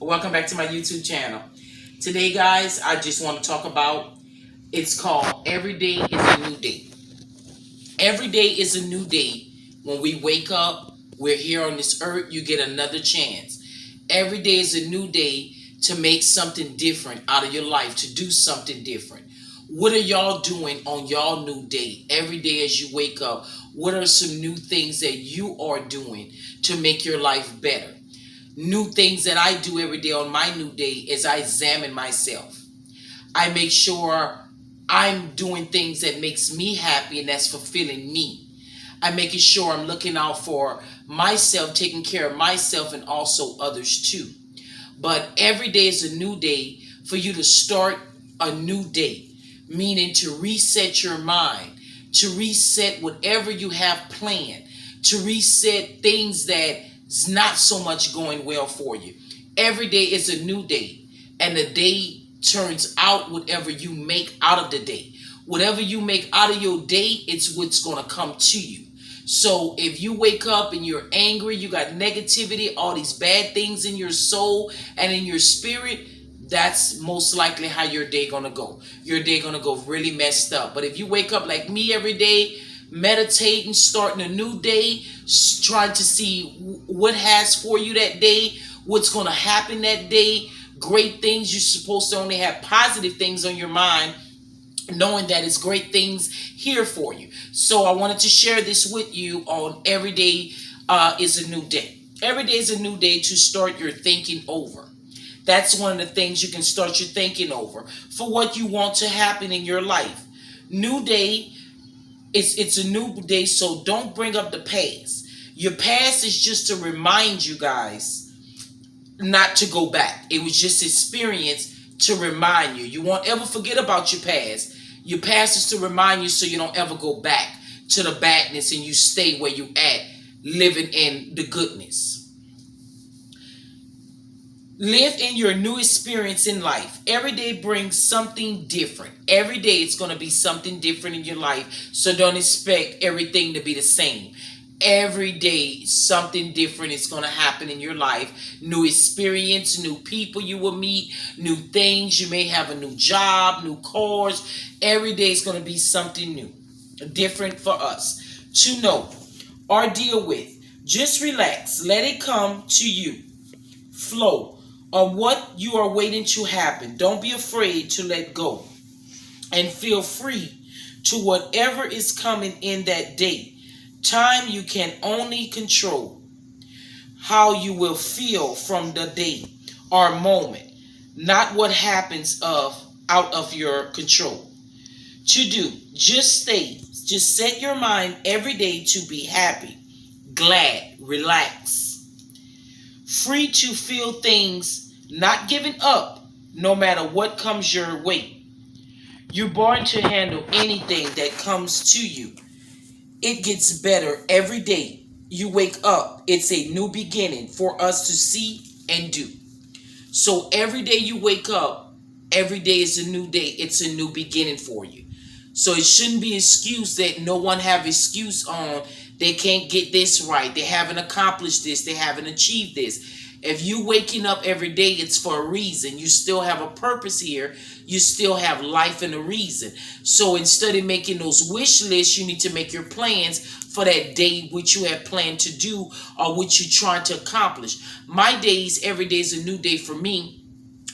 Welcome back to my YouTube channel. Today, guys, I just want to talk about it's called Every Day is a New Day. Every day is a new day. When we wake up, we're here on this earth, you get another chance. Every day is a new day to make something different out of your life, to do something different. What are y'all doing on y'all new day? Every day as you wake up, what are some new things that you are doing to make your life better? New things that I do every day on my new day is I examine myself. I make sure I'm doing things that makes me happy and that's fulfilling me. I'm making sure I'm looking out for myself, taking care of myself and also others too. But every day is a new day for you to start a new day, meaning to reset your mind, to reset whatever you have planned, to reset things that's not so much going well for you. Every day is a new day, and the day turns out whatever you make out of the day. Whatever you make out of your day, it's what's going to come to you. So if you wake up and you're angry, you got negativity, all these bad things in your soul and in your spirit, that's most likely how your day gonna go. Your day gonna go really messed up. But if you wake up like me every day, meditating, starting a new day, trying to see what has for you that day, what's gonna happen that day, great things, you're supposed to only have positive things on your mind, knowing that it's great things here for you. So I wanted to share this with you on Every Day is a New Day. Every day is a new day to start your thinking over. That's one of the things you can start your thinking over for what you want to happen in your life. New day, it's a new day, so don't bring up the past. Your past is just to remind you guys not to go back. It was just experience to remind you. You won't ever forget about your past. Your past is to remind you so you don't ever go back to the badness and you stay where you at, living in the goodness. Live in your new experience in life. Every day brings something different. Every day it's going to be something different in your life. So don't expect everything to be the same. Every day something different is going to happen in your life. New experience, new people you will meet, new things. You may have a new job, new cars. Every day is going to be something new, different for us to know or deal with. Just relax. Let it come to you. Flow on what you are waiting to happen. Don't be afraid to let go and feel free to whatever is coming in that day. Time you can only control how you will feel from the day or moment, not what happens out of your control. To do, just set your mind every day to be happy, glad, relax, free to feel things, not giving up no matter what comes your way. You're born to handle anything that comes to you. It gets better every day you wake up. It's a new beginning for us to see and do. So every day you wake up, every day is a new day. It's a new beginning for you. So it shouldn't be an excuse that no one have excuse on. They can't get this right. They haven't accomplished this. They haven't achieved this. If you waking up every day, it's for a reason. You still have a purpose here. You still have life and a reason. So instead of making those wish lists, you need to make your plans for that day, which you have planned to do or which you're trying to accomplish. My days, every day is a new day for me.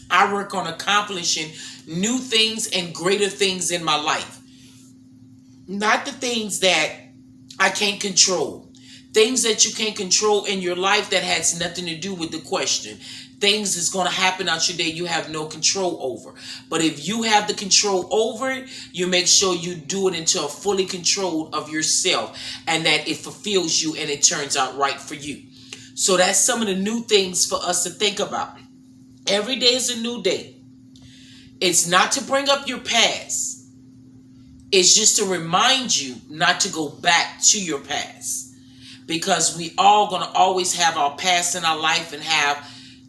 I work on accomplishing new things and greater things in my life. Not the things that I can't control. Things that you can't control in your life that has nothing to do with the question. Things that's going to happen out your day you have no control over. But if you have the control over it, you make sure you do it until fully controlled of yourself and that it fulfills you and it turns out right for you. So that's some of the new things for us to think about. Every day is a new day. It's not to bring up your past. It's just to remind you not to go back to your past. Because we all going to always have our past in our life and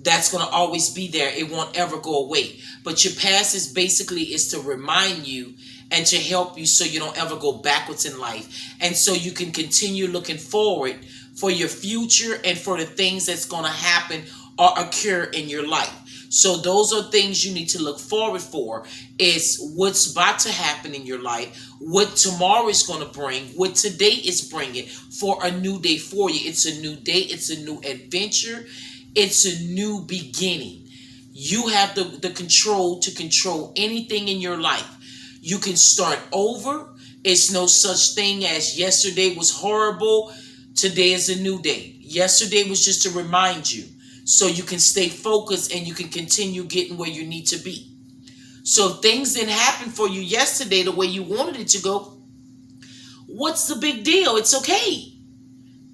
that's going to always be there. It won't ever go away. But your past is to remind you and to help you so you don't ever go backwards in life. And so you can continue looking forward for your future and for the things that's going to happen or occur in your life. So those are things you need to look forward for, is what's about to happen in your life, what tomorrow is going to bring, what today is bringing for a new day for you. It's a new day. It's a new adventure. It's a new beginning. You have the control to control anything in your life. You can start over. It's no such thing as yesterday was horrible. Today is a new day. Yesterday was just to remind you so you can stay focused and you can continue getting where you need to be. So if things didn't happen for you yesterday the way you wanted it to go, what's the big deal? It's okay.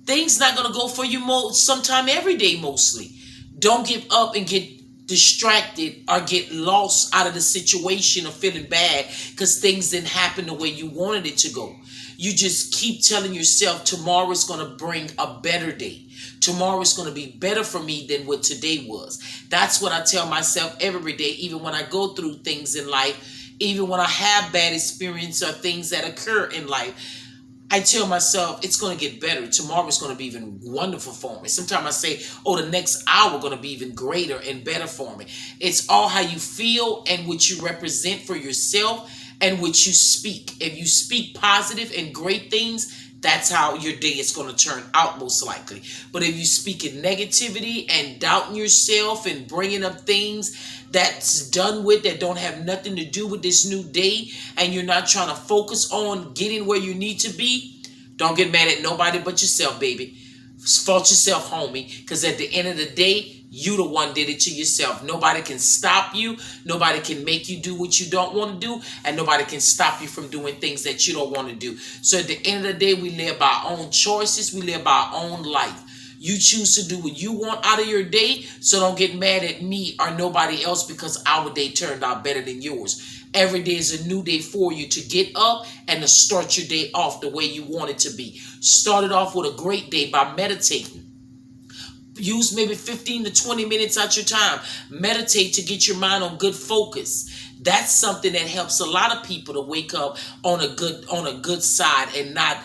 Things not going to go for you sometime every day mostly. Don't give up and get distracted or get lost out of the situation or feeling bad because things didn't happen the way you wanted it to go. You just keep telling yourself tomorrow is going to bring a better day. Tomorrow is going to be better for me than what today was. That's what I tell myself every day, even when I go through things in life, even when I have bad experience or things that occur in life. I tell myself it's going to get better. Tomorrow is going to be even wonderful for me. Sometimes I say, oh, the next hour is going to be even greater and better for me. It's all how you feel and what you represent for yourself and what you speak. If you speak positive and great things, that's how your day is going to turn out most likely. But if you speak in negativity and doubting yourself and bringing up things that's done with, that don't have nothing to do with this new day, and you're not trying to focus on getting where you need to be, don't get mad at nobody but yourself, baby. Fault yourself, homie, because at the end of the day, you the one did it to yourself. Nobody can stop you. Nobody can make you do what you don't want to do, and nobody can stop you from doing things that you don't want to do. So at the end of the day, we live by our own choices. We live by our own life. You choose to do what you want out of your day, so don't get mad at me or nobody else because our day turned out better than yours. Every day is a new day for you to get up and to start your day off the way you want it to be. Start it off with a great day by meditating. Use maybe 15 to 20 minutes out your time. Meditate to get your mind on good focus. That's something that helps a lot of people to wake up on a good side and not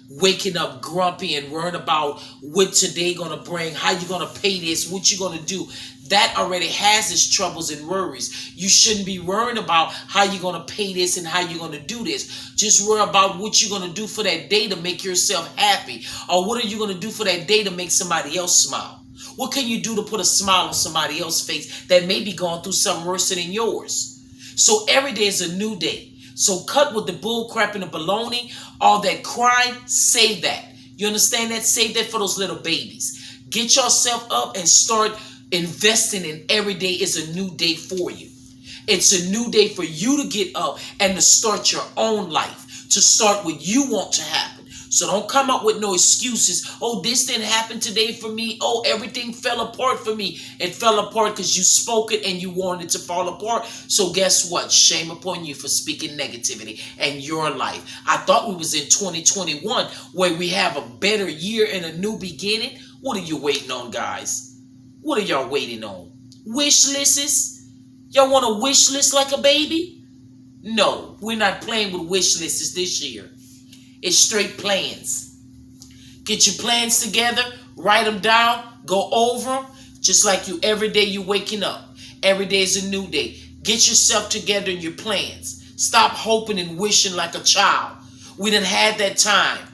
waking up grumpy and worrying about what today gonna bring, how you gonna pay this, what you gonna do. That already has its troubles and worries. You shouldn't be worrying about how you're gonna pay this and how you're gonna do this. Just worry about what you're gonna do for that day to make yourself happy, or what are you gonna do for that day to make somebody else smile. What can you do to put a smile on somebody else's face that may be going through something worse than yours? So every day is a new day. So cut with the bull crap and the baloney, all that crying, save that. You understand that? Save that for those little babies. Get yourself up and start investing in every day is a new day for you. It's a new day for you to get up and to start your own life, to start what you want to happen. So don't come up with no excuses. Oh, this didn't happen today for me. Oh, everything fell apart for me. It fell apart because you spoke it and you wanted it to fall apart. So guess what? Shame upon you for speaking negativity in your life. I thought we was in 2021 where we have a better year and a new beginning. What are you waiting on, guys? What are y'all waiting on? Wish lists? Y'all want a wish list like a baby? No, we're not playing with wish lists this year. It's straight plans. Get your plans together, write them down, go over them, just like you every day you waking up. Every day is a new day. Get yourself together in your plans. Stop hoping and wishing like a child. We done had that time.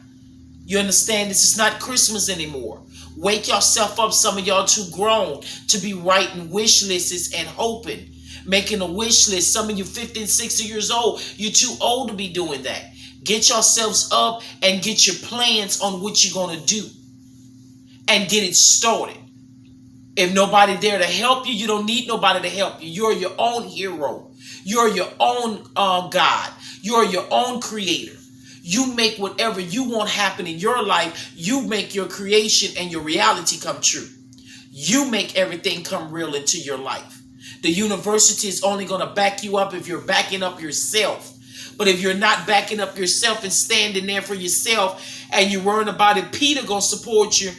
You understand? This is not Christmas anymore. Wake yourself up. Some of y'all too grown to be writing wish lists and hoping. Making a wish list. Some of you 50 and 60 years old. You're too old to be doing that. Get yourselves up and get your plans on what you're going to do. And get it started. If nobody there to help you, you don't need nobody to help you. You're your own hero. You're your own God. You're your own creator. You make whatever you want happen in your life. You make your creation and your reality come true. You make everything come real into your life. The university is only going to back you up if you're backing up yourself. But if you're not backing up yourself and standing there for yourself and you're worrying about if Peter going to support you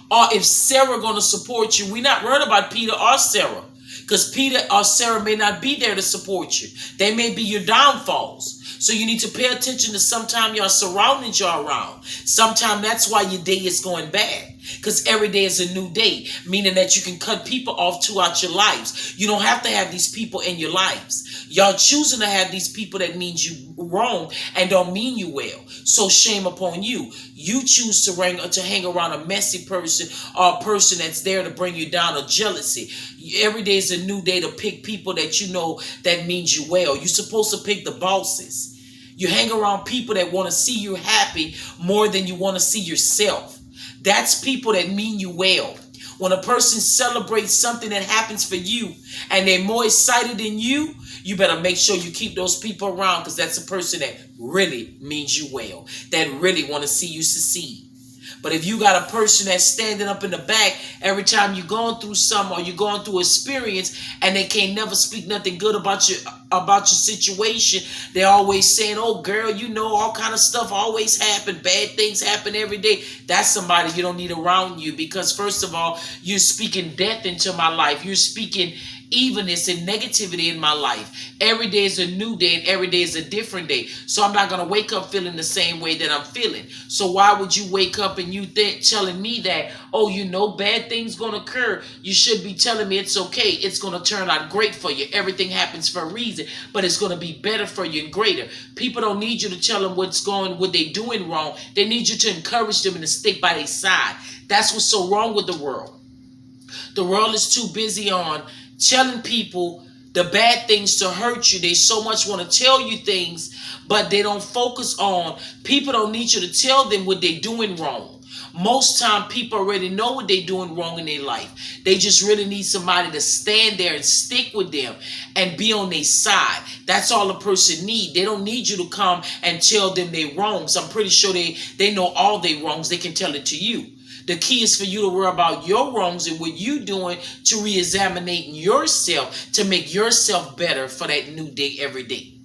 or if Sarah going to support you, we're not worried about Peter or Sarah because Peter or Sarah may not be there to support you. They may be your downfalls. So you need to pay attention to sometimes your surroundings you're around. Sometimes that's why your day is going bad. Because every day is a new day, meaning that you can cut people off throughout your lives. You don't have to have these people in your lives. Y'all choosing to have these people that means you wrong and don't mean you well. So shame upon you. You choose to hang around a messy person or a person that's there to bring you down or jealousy. Every day is a new day to pick people that you know that means you well. You're supposed to pick the bosses. You hang around people that want to see you happy more than you want to see yourself. That's people that mean you well. When a person celebrates something that happens for you and they're more excited than you better make sure you keep those people around, because that's a person that really means you well, that really want to see you succeed. But if you got a person that's standing up in the back every time you're going through something or you're going through experience, and they can't never speak nothing good about your situation, they're always saying, oh girl, you know, all kind of stuff always happen, bad things happen every day. That's somebody you don't need around you, because first of all, you're speaking death into my life. You're speaking evenness and negativity in my life. Every day is a new day and every day is a different day. So I'm not going to wake up feeling the same way that I'm feeling. So why would you wake up and you telling me that, oh, you know, bad things going to occur? You should be telling me it's okay. It's going to turn out great for you. Everything happens for a reason, but it's going to be better for you and greater. People don't need you to tell them what they doing wrong. They need you to encourage them and to stick by their side. That's what's so wrong with the world. The world is too busy on telling people the bad things to hurt you. They so much want to tell you things, but they don't focus on, people don't need you to tell them what they're doing wrong. Most time people already know what they're doing wrong in their life. They just really need somebody to stand there and stick with them and be on their side. That's all a person need. They don't need you to come and tell them their wrongs. I'm pretty sure they know all their wrongs. They can tell it to you. The key is for you to worry about your wrongs and what you're doing to re-examine yourself, to make yourself better for that new day every day.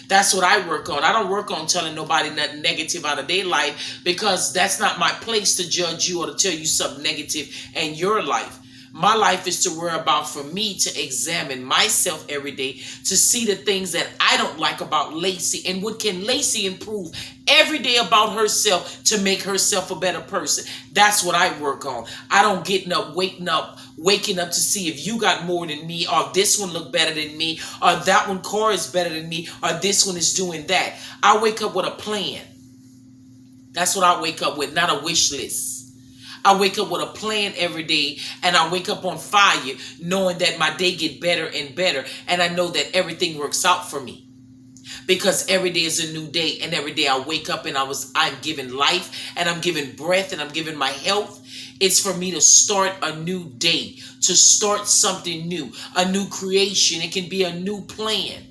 That's what I work on. I don't work on telling nobody nothing negative out of their life, because that's not my place to judge you or to tell you something negative in your life. My life is to worry about, for me to examine myself every day, to see the things that I don't like about Lacey and what can Lacey improve every day about herself to make herself a better person. That's what I work on. I don't waking up to see if you got more than me, or if this one look better than me, or that one car is better than me, or this one is doing that. I wake up with a plan. That's what I wake up with, not a wish list. I wake up with a plan every day, and I wake up on fire knowing that my day get better and better, and I know that everything works out for me. Because every day is a new day, and every day I wake up and I'm given life, and I'm given breath, and I'm given my health. It's for me to start a new day, to start something new, a new creation. It can be a new plan.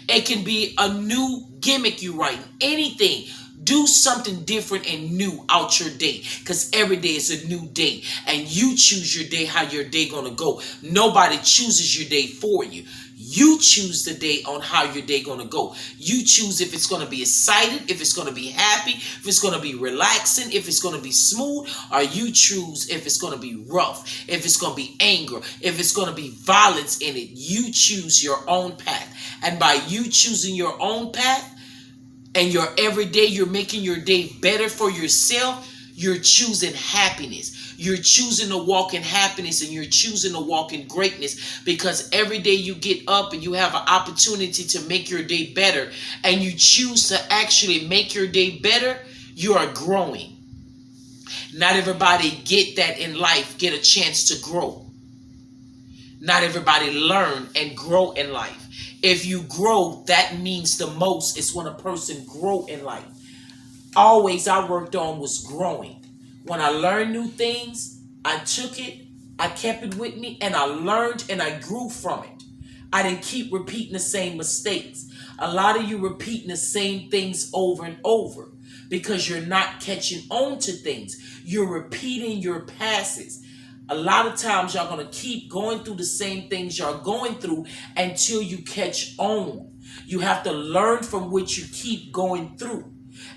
It can be a new gimmick you write, anything. Do something different and new out your day, because every day is a new day, and you choose your day, how your day gonna go. Nobody chooses your day for you. You choose the day on how your day gonna go. You choose if it's gonna be excited, if it's gonna be happy, if it's gonna be relaxing, if it's gonna be smooth, or you choose if it's gonna be rough, if it's gonna be anger, if it's gonna be violence in it. You choose your own path, and by you choosing your own path, and your every day you're making your day better for yourself, you're choosing happiness. You're choosing to walk in happiness, and you're choosing to walk in greatness, because every day you get up and you have an opportunity to make your day better, and you choose to actually make your day better, you are growing. Not everybody get that in life, get a chance to grow. Not everybody learn and grow in life. If you grow, that means the most is when a person grow in life. Always I worked on was growing. When I learned new things, I took it, I kept it with me, and I learned and I grew from it. I didn't keep repeating the same mistakes. A lot of you repeating the same things over and over because you're not catching on to things. You're repeating your passes. A lot of times y'all going to keep going through the same things y'all going through until you catch on. You have to learn from what you keep going through.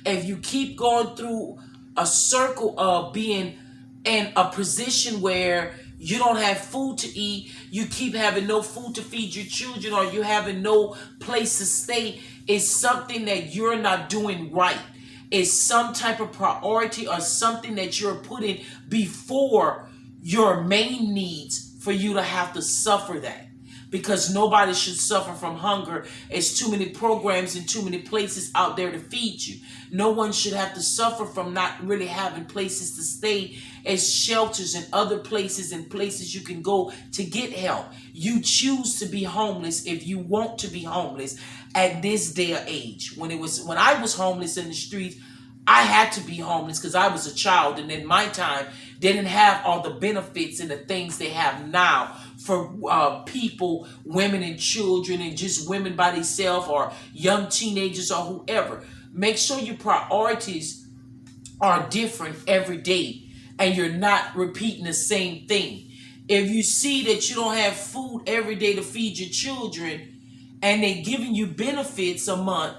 If you keep going through a circle of being in a position where you don't have food to eat, you keep having no food to feed your children, or you having no place to stay, it's something that you're not doing right. is some type of priority or something that you're putting before your main needs for you to have to suffer that. Because nobody should suffer from hunger. It's too many programs and too many places out there to feed you. No one should have to suffer from not really having places to stay as shelters and other places and places you can go to get help. You choose to be homeless if you want to be homeless at this day or age. When I was homeless in the streets, I had to be homeless because I was a child, and in my time, they didn't have all the benefits and the things they have now for people, women and children, and just women by themselves or young teenagers or whoever. Make sure your priorities are different every day and you're not repeating the same thing. If you see that you don't have food every day to feed your children and they're giving you benefits a month,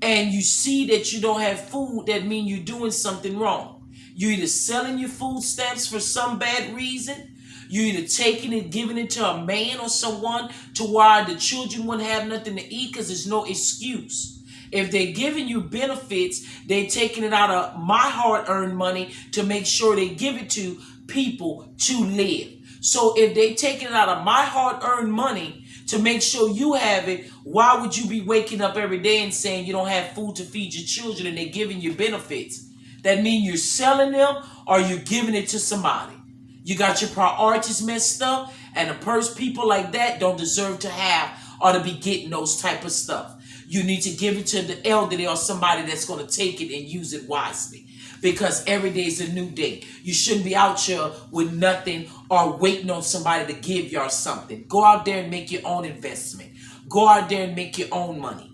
and you see that you don't have food, that means you're doing something wrong. You're either selling your food stamps for some bad reason, you're either taking it, giving it to a man or someone to why the children wouldn't have nothing to eat because there's no excuse. If they're giving you benefits, they're taking it out of my hard-earned money to make sure they give it to people to live. So if they taking it out of my hard-earned money to make sure you have it, why would you be waking up every day and saying you don't have food to feed your children and they're giving you benefits? That means you're selling them or you're giving it to somebody. You got your priorities messed up, and people like that don't deserve to have or to be getting those type of stuff. You need to give it to the elderly or somebody that's going to take it and use it wisely. Because every day is a new day. You shouldn't be out here with nothing or waiting on somebody to give y'all something. Go out there and make your own investment. Go out there and make your own money.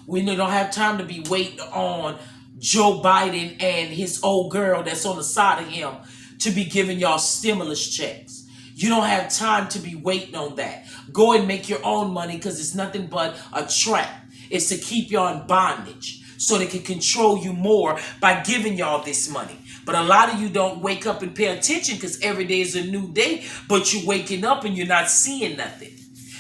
We don't have time to be waiting on Joe Biden and his old girl that's on the side of him to be giving y'all stimulus checks. You don't have time to be waiting on that. Go and make your own money because it's nothing but a trap. It's to keep y'all in bondage so they can control you more by giving y'all this money. But a lot of you don't wake up and pay attention because every day is a new day, but you're waking up and you're not seeing nothing.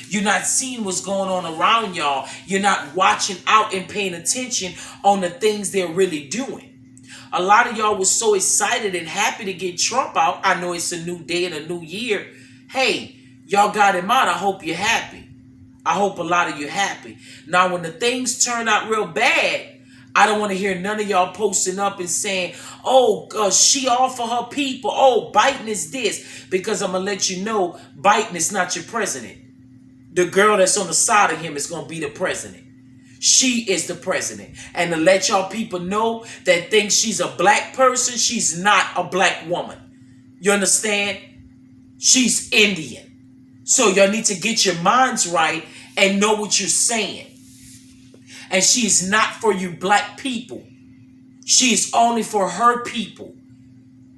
You're not seeing what's going on around y'all. You're not watching out and paying attention on the things they're really doing. A lot of y'all was so excited and happy to get Trump out. I know it's a new day and a new year. Hey, y'all got him out. I hope you're happy. I hope a lot of you happy. Now, when the things turn out real bad, I don't want to hear none of y'all posting up and saying, oh, she all for her people. Oh, Biden is this. Because I'm going to let you know, Biden is not your president. The girl that's on the side of him is going to be the president. She is the president. And to let y'all people know that think she's a black person, she's not a black woman. You understand? She's Indian. So y'all need to get your minds right and know what you're saying. And she is not for you black people. She is only for her people.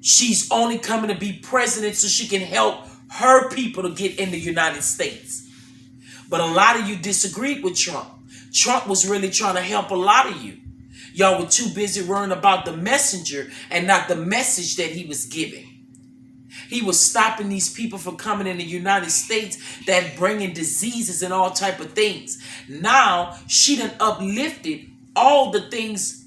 She's only coming to be president so she can help her people to get in the United States. But a lot of you disagreed with Trump. Trump was really trying to help a lot of you. Y'all were too busy worrying about the messenger and not the message that he was giving. He was stopping these people from coming in the United States that bringing diseases and all type of things. Now, she done uplifted all the things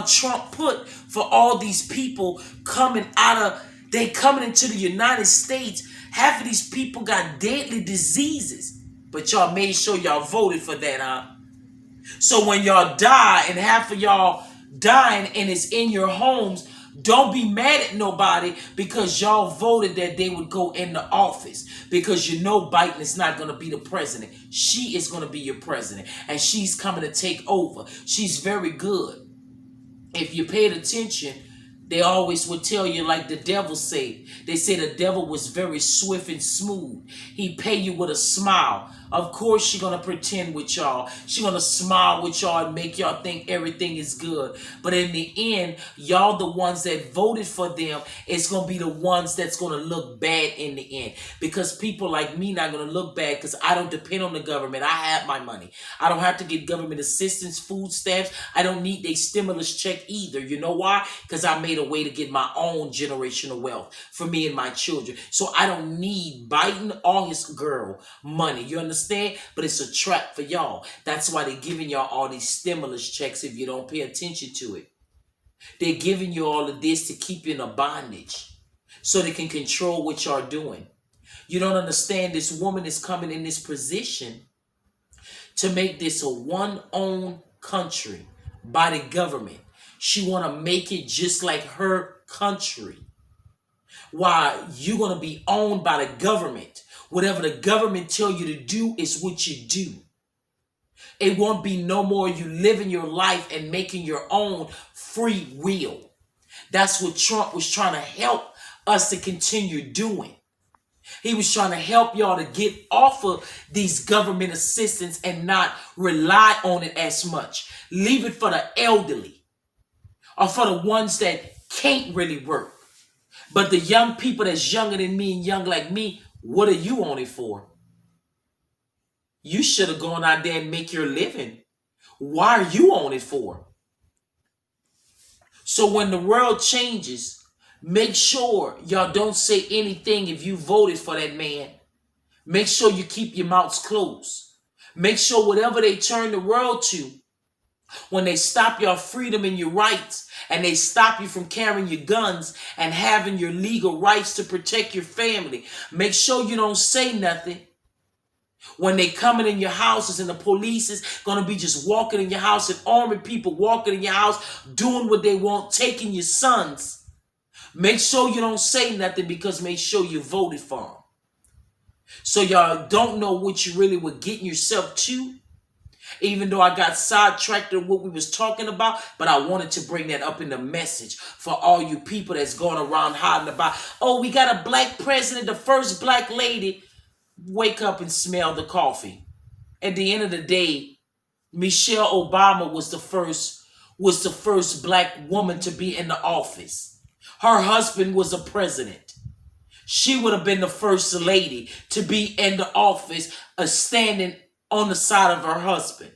Trump put for all these people coming into the United States. Half of these people got deadly diseases. But y'all made sure y'all voted for that, huh? So when y'all die and half of y'all dying and it's in your homes, don't be mad at nobody because y'all voted that they would go in the office, because you know Biden is not going to be the president. She is going to be your president, and she's coming to take over. She's very good. If you paid attention, they always would tell you like the devil said. They say the devil was very swift and smooth. He pay you with a smile. Of course, she's going to pretend with y'all. She's going to smile with y'all and make y'all think everything is good. But in the end, y'all the ones that voted for them, it's going to be the ones that's going to look bad in the end. Because people like me not going to look bad because I don't depend on the government. I have my money. I don't have to get government assistance, food stamps. I don't need a stimulus check either. You know why? Because I made made a way to get my own generational wealth for me and my children. So I don't need Biden or his girl money. You understand? But it's a trap for y'all. That's why they're giving y'all all these stimulus checks if you don't pay attention to it. They're giving you all of this to keep you in a bondage so they can control what y'all doing. You don't understand, this woman is coming in this position to make this a one-owned country by the government. She want to make it just like her country. Why? You're going to be owned by the government. Whatever the government tell you to do is what you do. It won't be no more you living your life and making your own free will. That's what Trump was trying to help us to continue doing. He was trying to help y'all to get off of these government assistance and not rely on it as much. Leave it for the elderly or for the ones that can't really work. But the young people that's younger than me and young like me, what are you on it for? You should have gone out there and make your living. Why are you on it for? So when the world changes, make sure y'all don't say anything if you voted for that man. Make sure you keep your mouths closed. Make sure whatever they turn the world to, when they stop your freedom and your rights, and they stop you from carrying your guns and having your legal rights to protect your family, make sure you don't say nothing. When they coming in your houses and the police is going to be just walking in your house and arming people walking in your house, doing what they want, taking your sons. Make sure you don't say nothing, because make sure you voted for them. So y'all don't know what you really were getting yourself to. Even though I got sidetracked on what we was talking about, but I wanted to bring that up in the message for all you people that's going around hiding about, oh, we got a black president, the first black lady. Wake up and smell the coffee. At the end of the day, Michelle Obama was the first black woman to be in the office. Her husband was a president. She would have been the first lady to be in the office, standing on the side of her husband.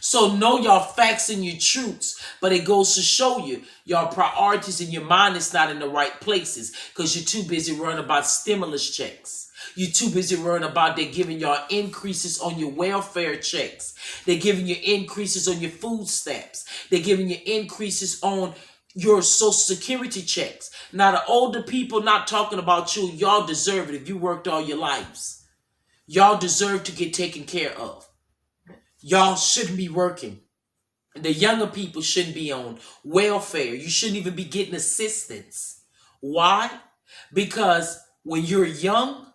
So know y'all facts and your truths, but it goes to show you y'all priorities and your mind is not in the right places, because you're too busy worrying about stimulus checks. You're too busy worrying about they're giving y'all increases on your welfare checks. They're giving you increases on your food stamps. They're giving you increases on your social security checks. Now, the older people, not talking about you, y'all deserve it if you worked all your lives. Y'all deserve to get taken care of. Y'all shouldn't be working. The younger people shouldn't be on welfare. You shouldn't even be getting assistance. Why? Because when you're young,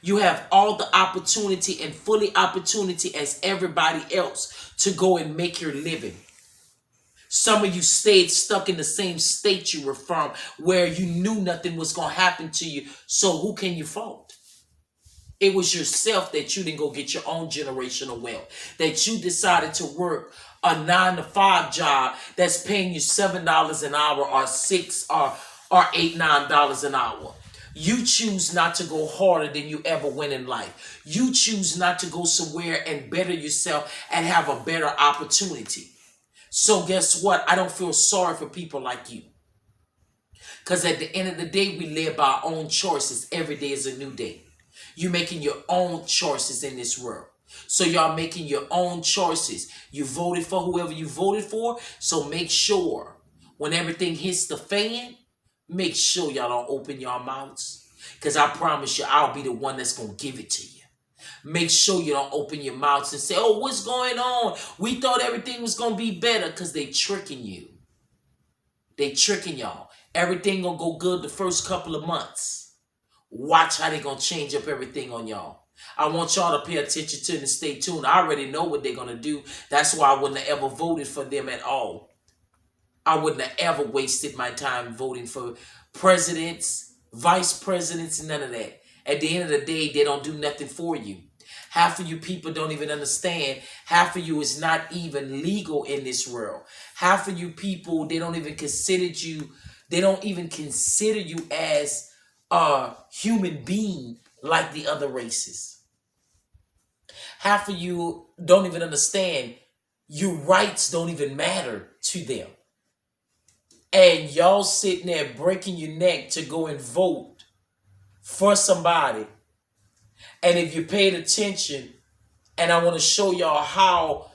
you have all the opportunity and fully opportunity as everybody else to go and make your living. Some of you stayed stuck in the same state you were from, where you knew nothing was going to happen to you. So who can you fault? It was yourself that you didn't go get your own generational wealth, that you decided to work a 9-to-5 job that's paying you $7 an hour or $6 or $8, $9 an hour. You choose not to go harder than you ever went in life. You choose not to go somewhere and better yourself and have a better opportunity. So guess what? I don't feel sorry for people like you. Because at the end of the day, we live by our own choices. Every day is a new day. You're making your own choices in this world. So y'all making your own choices. You voted for whoever you voted for. So make sure when everything hits the fan, make sure y'all don't open your mouths. Because I promise you, I'll be the one that's going to give it to you. Make sure you don't open your mouths and say, oh, what's going on? We thought everything was going to be better, because they tricking you. They tricking y'all. Everything going to go good the first couple of months. Watch how they going to change up everything on y'all. I want y'all to pay attention to it and stay tuned. I already know what they're going to do. That's why I wouldn't have ever voted for them at all. I wouldn't have ever wasted my time voting for presidents, vice presidents, none of that. At the end of the day, they don't do nothing for you. Half of you people don't even understand. Half of you is not even legal in this world. Half of you people, they don't even consider you. They don't even consider you as a human being like the other races. Half of you don't even understand your rights don't even matter to them. And y'all sitting there breaking your neck to go and vote for somebody. And if you paid attention, and I want to show y'all how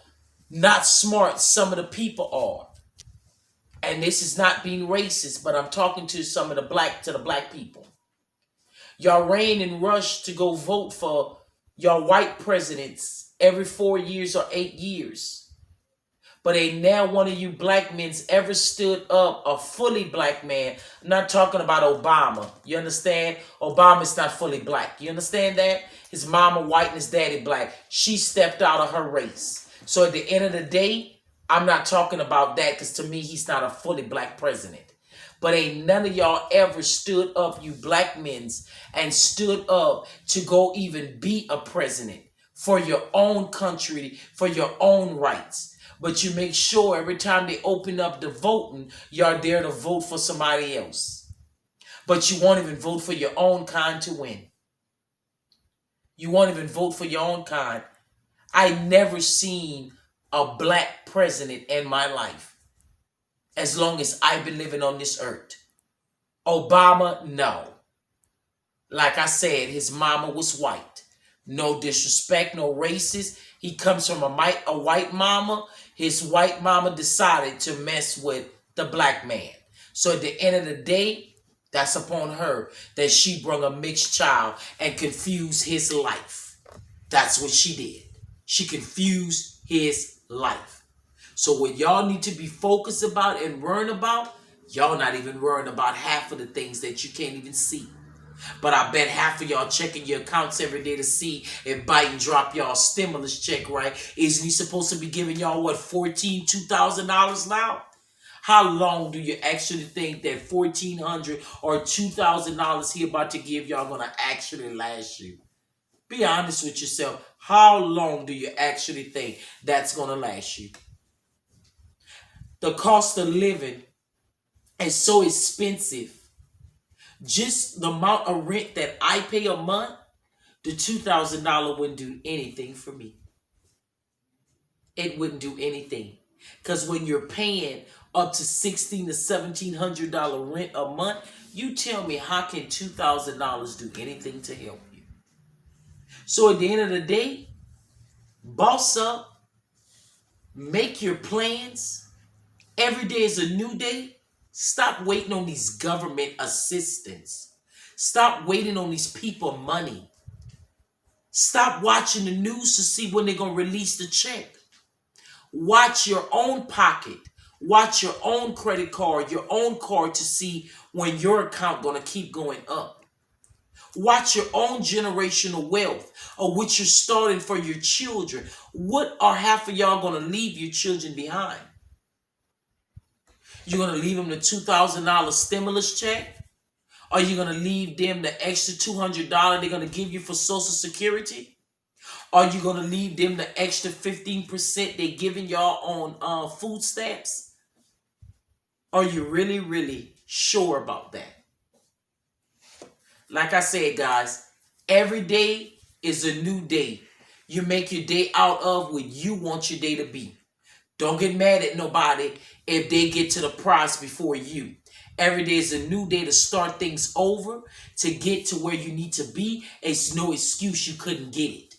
not smart some of the people are. And this is not being racist, but I'm talking to some of the black people. Y'all ran and rushed to go vote for y'all white presidents every 4 years or 8 years. But ain't now one of you black men's ever stood up, a fully black man. I'm not talking about Obama. You understand? Obama's not fully black. You understand that? His mama white and his daddy black. She stepped out of her race. So at the end of the day, I'm not talking about that because to me, he's not a fully black president. But ain't none of y'all ever stood up, you black men's, and stood up to go even be a president for your own country, for your own rights. But you make sure every time they open up the voting, you're there to vote for somebody else. But you won't even vote for your own kind to win. You won't even vote for your own kind. I never seen a black president in my life as long as I've been living on this earth. Obama, no. Like I said, his mama was white. No disrespect, no racist. He comes from a white mama. His white mama decided to mess with the black man. So at the end of the day, that's upon her that she brought a mixed child and confused his life. That's what she did. She confused his life. So what y'all need to be focused about and worrying about, y'all not even worrying about half of the things that you can't even see. But I bet half of y'all checking your accounts every day to see if Biden drop y'all stimulus check, right? Isn't he supposed to be giving y'all, what, $2,000 now? How long do you actually think that $1,400 or $2,000 he about to give y'all going to actually last you? Be honest with yourself. How long do you actually think that's going to last you? The cost of living is so expensive. Just the amount of rent that I pay a month, the $2,000 wouldn't do anything for me. It wouldn't do anything. Because when you're paying up to $1,600 to $1,700 rent a month, you tell me how can $2,000 do anything to help you? So at the end of the day, boss up, make your plans. Every day is a new day. Stop waiting on these government assistance. Stop waiting on these people money. Stop watching the news to see when they're going to release the check. Watch your own pocket. Watch your own credit card, your own card to see when your account going to keep going up. Watch your own generational wealth or what you're starting for your children. What are half of y'all going to leave your children behind? You're going to leave them the $2,000 stimulus check? Are you going to leave them the extra $200 they're going to give you for Social Security? Are you going to leave them the extra 15% they're giving y'all on food stamps? Are you really, really sure about that? Like I said, guys, every day is a new day. You make your day out of what you want your day to be. Don't get mad at nobody if they get to the prize before you. Every day is a new day to start things over, to get to where you need to be. It's no excuse you couldn't get it.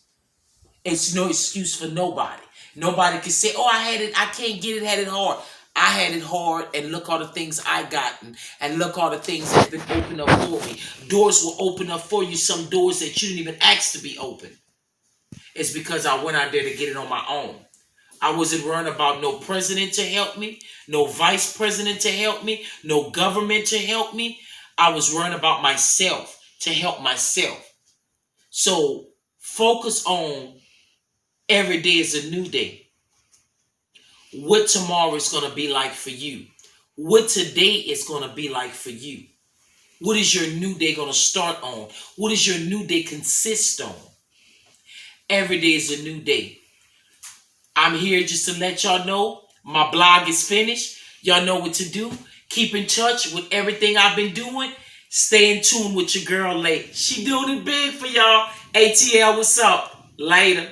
It's no excuse for nobody. Nobody can say, oh, I can't get it, had it hard. I had it hard, and look all the things I gotten, and look all the things that have been opened up for me. Doors will open up for you, some doors that you didn't even ask to be open. It's because I went out there to get it on my own. I wasn't worrying about no president to help me, no vice president to help me, no government to help me. I was worrying about myself to help myself. So focus on every day is a new day. What tomorrow is going to be like for you. What today is going to be like for you. What is your new day going to start on? What does your new day consist on? Every day is a new day. I'm here just to let y'all know my blog is finished. Y'all know what to do. Keep in touch with everything I've been doing. Stay in tune with your girl Lay. She doing it big for y'all. ATL, what's up? Later.